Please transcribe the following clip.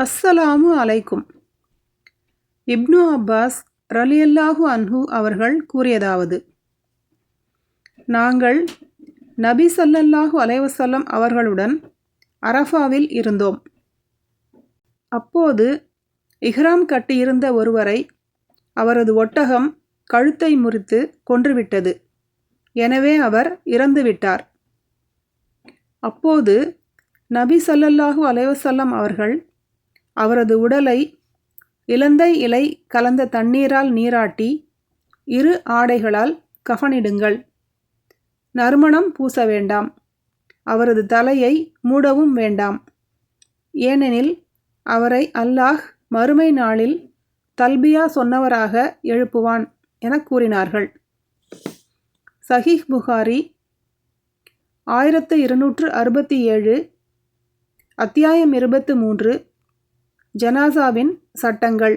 அஸ்ஸலாமு அலைக்கும். இப்னு அப்பாஸ் ரலியல்லாஹு அன்ஹு அவர்கள் கூறியதாவது, நாங்கள் நபி ஸல்லல்லாஹு அலைஹி வஸல்லம் அவர்களுடன் அரஃபாவில் இருந்தோம். அப்போது இஹ்ராம் கட்டியிருந்த ஒருவரை அவரது ஒட்டகம் கழுத்தை முறித்து கொன்றுவிட்டது. எனவே அவர் இறந்துவிட்டார். அப்போது நபி ஸல்லல்லாஹு அலைஹி வஸல்லம் அவர்கள் அவரது உடலை இலந்தை இலை கலந்த தண்ணீரால் நீராட்டி 2 ஆடைகளால் கஃனிடுங்கள். நறுமணம் பூச வேண்டாம். அவரது தலையை மூடவும் வேண்டாம். ஏனெனில் அவரை அல்லாஹ் மறுமை நாளில் தல்பியா சொன்னவராக எழுப்புவான் என கூறினார்கள். சஹீஹ் புகாரி 1267, அத்தியாயம் 23, ஜனாசாவின் சட்டங்கள்.